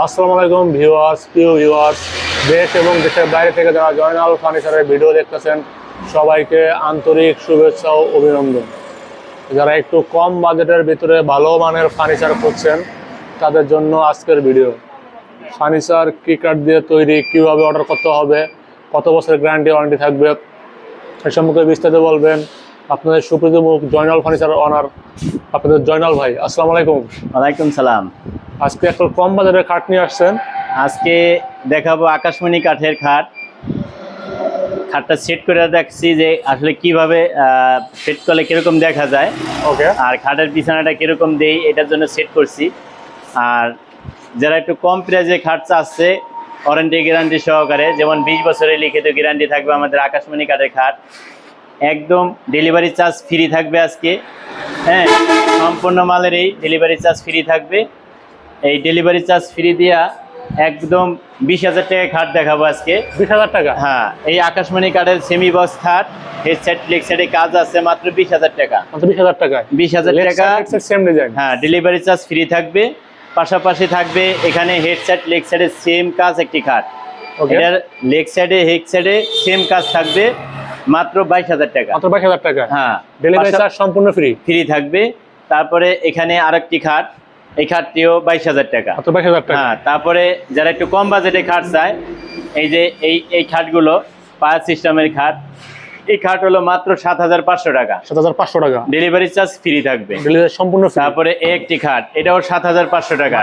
আসসালামু আলাইকুম প্রিয় ভিউয়ার্স, দেশ এবং দেশের বাইরে থেকে যারা জয়নাল ফার্নিচারের ভিডিও দেখতেছেন সবাইকে আন্তরিক শুভেচ্ছা ও অভিনন্দন। যারা একটু কম বাজেটের ভিতরে ভালো মানের ফার্নিচার খুঁজছেন তাদের জন্য আজকের ভিডিও। ফার্নিচার কি কাঠ দিয়ে তৈরি, কীভাবে অর্ডার করতে হবে, কত বছরের গ্যারান্টি ওয়ারেন্টি থাকবে, এ সম্পর্কে বিস্তারিত বলবেন আপনাদের সুপ্রিয় মুখ জয়নাল ফার্নিচারের অনার আপনাদের জয়নাল ভাই। আসসালামু আলাইকুম। ওয়ালাইকুম সালাম। আজকে একটা কম বাজারের খাট নিয়ে আসছেন। আজকে দেখাবো আকাশমণি কাঠের খাট। খাটটা সেট করে দেখছি যে আসলে কিভাবে সেট করলে কিরকম দেখা যায়। ওকে। আর খাটের বিছানাটা কিরকম দেই এটার জন্য সেট করছি। আর যারা একটু কম প্রাইজে খাট চাচ্ছে ওয়ারেন্টি গ্যারান্টি সহকারে, যেমন 20 বছরের লিখিত গ্যারান্টি থাকবে আমাদের আকাশমণি কাঠের খাট। একদম ডেলিভারি চার্জ ফ্রি থাকবে আজকে। হ্যাঁ, সম্পূর্ণ মালের এই ডেলিভারি চার্জ ফ্রি থাকবে। এই ডেলিভারি চার্জ ফ্রি দিয়া একদম 20,000 টাকা খাট দেখাবো আজকে। 20,000 টাকা? হ্যাঁ, এই আকাশমণি কাঠের সেমি বক্স খাট, হেডসেট লেগ সাইডে কাজ আছে, মাত্র 20,000 টাকা। মাত্র 20,000 টাকায় 20,000 টাকা, সেম ডিজাইন। হ্যাঁ, ডেলিভারি চার্জ ফ্রি থাকবে। পাশাপাশি থাকবে এখানে হেডসেট লেগ সাইডে সেম কাজ একটি খাট। এটার লেগ সাইডে হেড সাইডে সেম কাজ থাকবে, মাত্র 22,000 টাকা। মাত্র 22,000 টাকা? হ্যাঁ, ডেলিভারি চার্জ সম্পূর্ণ ফ্রি থাকবে। তারপরে এখানে আরেকটি খাট, এই খাটটিও 22,000 টাকা। মাত্র 22,000 টাকা। হ্যাঁ, তারপরে যারা একটু কম বাজেটে খাট চায়, এই যে এই খাটগুলো পায়ার সিস্টেমের খাট। এই খাট হলো মাত্র 7,500 টাকা। 7,500 টাকা, ডেলিভারি চার্জ ফ্রি থাকবে। ডেলিভারি সম্পূর্ণ ফ্রি। তারপরে এই একটি খাট, এটাও 7,500 টাকা,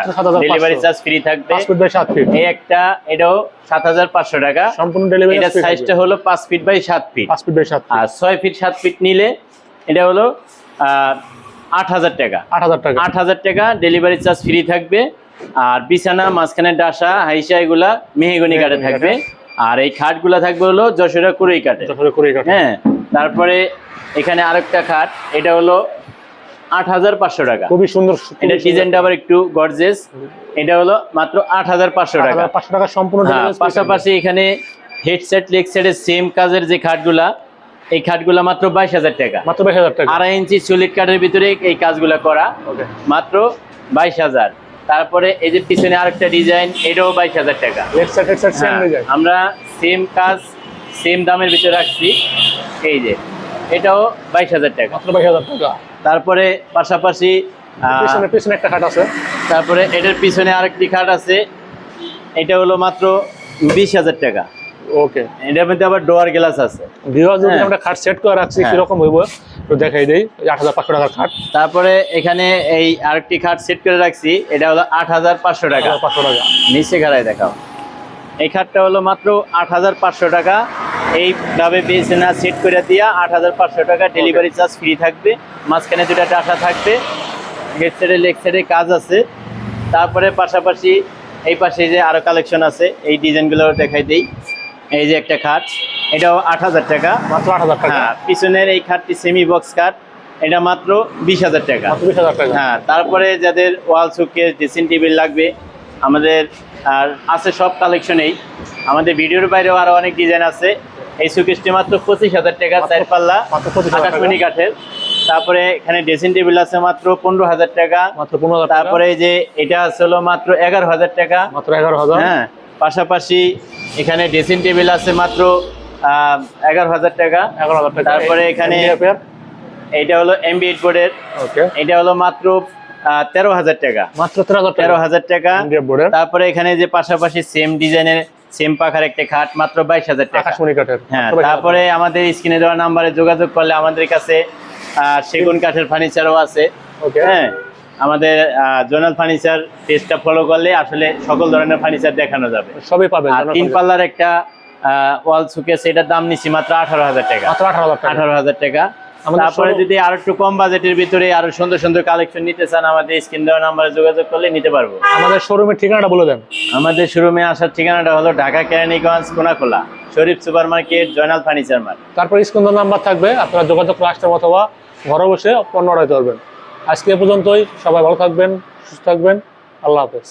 ডেলিভারি চার্জ ফ্রি থাকবে। 5 ফিট বাই 7 ফিট। এই একটা, এটাও 7,500 টাকা, সম্পূর্ণ ডেলিভারি। এটা সাইজটা হলো 5 feet by 7 feet. 5 feet by 7 feet. আর 6 ফিট 7 ফিট নিলে এটা হলো 8,000 টাকা। 8,000 টাকা। 8,000 টাকা, ডেলিভারি চার্জ ফ্রি থাকবে। আর বিছানা মাঝখানে ডাসা হাইসা এগুলা মেহগনি কাঠে থাকবে। আর এই খাটগুলা থাকবে হলো যশোরা কুড়ি কাঠে। হ্যাঁ, তারপরে এখানে আরেকটা খাট, এটা হলো 8,500 টাকা। খুবই সুন্দর। এটা ডিজাইনটা আবার একটু গর্জিয়াস। এটা হলো মাত্র 8,500 টাকা। 8,500 টাকা সম্পূর্ণ। পাশাপাশি এখানে হেডসেট লেগ সাইডের সেম কাজের যে খাটগুলা, এই খাটগুলা মাত্র 22,000 টাকা। মাত্র 22,000 টাকা। 2.5 ইঞ্চি সলিড কাঠের ভিতরে এই কাজগুলা করা, মাত্র 22,000। তারপরে এই যে পিছনে আরেকটা ডিজাইন, এটাও 22,000 টাকা। আমরা সেম কাজ সেম দামের ভিতরে রাখছি। এই যে এটাও 22,000 টাকা। মাত্র 22,000 টাকা। তারপরে পাশাপাশি পিছনে একটা খাট আছে। তারপরে এটার পিছনে আরেকটি খাট আছে, এটা হলো মাত্র 20,000 টাকা। ওকে। এটার মধ্যে আবার ডোয়ার গ্লাস আছে। ভিউয়ার্স, যদি আমরা খাট সেট করে রাখছি কিরকম হইব একটু দেখাই দেই। 8,500 টাকার খাট। তারপরে এখানে এই আরেকটি খাট সেট করে রাখছি, এটা হলো 8,500 টাকা। 8,500 টাকা। নিচে ঘাড়ায় দেখাও। এই খাটটা হলো মাত্র 8,500 টাকা। এইভাবে বিছানা সেট করে দিয়া 8,500 টাকা, ডেলিভারি চার্জ ফ্রি থাকবে। মাঝখানে দুটা ডাসা থাকবে, হেড সাইডে লেগ সাইডে কাজ আছে। তারপরে পাশাপাশি এই পাশে যে আরো কালেকশন আছে, এই ডিজাইনগুলো দেখাই দেই। এই যে একটা খাট, এটাও 8,000 টাকা। মাত্র 8,000 টাকা। হ্যাঁ, পিছনের এই খাটটি সেমি বক্স খাট, এটা মাত্র 20,000 টাকা। মাত্র 20,000 টাকা। হ্যাঁ, তারপরে যাদের ওয়াল শোকেস, ড্রেসিং টেবিল লাগবে, আমাদের আর আছে সব কালেকশনেই। আমাদের ভিডিওর বাইরেও আরো অনেক ডিজাইন আছে। এই শোকেসটি মাত্র 25,000 টাকা, 4 পাল্লা, আকাশমণি কাঠের। তারপরে এখানে ড্রেসিং টেবিল আছে মাত্র 15,000 টাকা। মাত্র 15,000 টাকা। তারপরে যে এটা আছে হলো মাত্র 11,000 টাকা। মাত্র 11,000। হ্যাঁ, পাশাপাশি এখানে ড্রেসিং টেবিল আছে মাত্র 11,000 টাকা। 11,000 টাকা। তারপরে এখানে এটা হলো এমবিএড বোর্ডের। ওকে। এটা হলো মাত্র 13,000 টাকা। মাত্র 13,000 টাকা। তারপরে এখানে যে পাশাপাশি সেম ডিজাইনের সেম পাখার একটা খাট, মাত্র 22,000 টাকা। আকাশমণি কাঠের। হ্যাঁ, তারপরে আমাদের স্ক্রিনে দেওয়া নাম্বারে যোগাযোগ করলে আমাদের কাছে সেগুন কাঠের ফার্নিচারও আছে। হ্যাঁ, আমাদের জয়নাল ফার্নিচার পেজটা ফলো করলে আসলে সকল ধরনের ফার্নিচার দেখানো যাবে, সবই পাবেন। 3 পাল্লার একটা ওয়াল শোকেস, এটার দাম নিচ্ছি মাত্র 18,000 টাকা। মাত্র 18,000 টাকা। তারপরে যদি আরো একটু কম বাজেটের ভিতরে আরো সুন্দর সুন্দর কালেকশন নিতে চান, আমাদের স্ক্রিন দেওয়া নাম্বারে যোগাযোগ করলে নিতে পারবো। আমাদের শোরুমের ঠিকানাটা বলে দেন। আমাদের শোরুমে আসার ঠিকানাটা হলো Dhaka Keraniganj Konakhola, Sharif super market, Joynal furniture mart. তারপর স্ক্রিন দেওয়া নাম্বার থাকবে, আপনারা যোগাযোগ করে আসতে অথবা ঘরে বসে পণ্য অর্ডার করবেন। আজকে এ পর্যন্তই। সবাই ভালো থাকবেন, সুস্থ থাকবেন। আল্লাহ হাফেজ।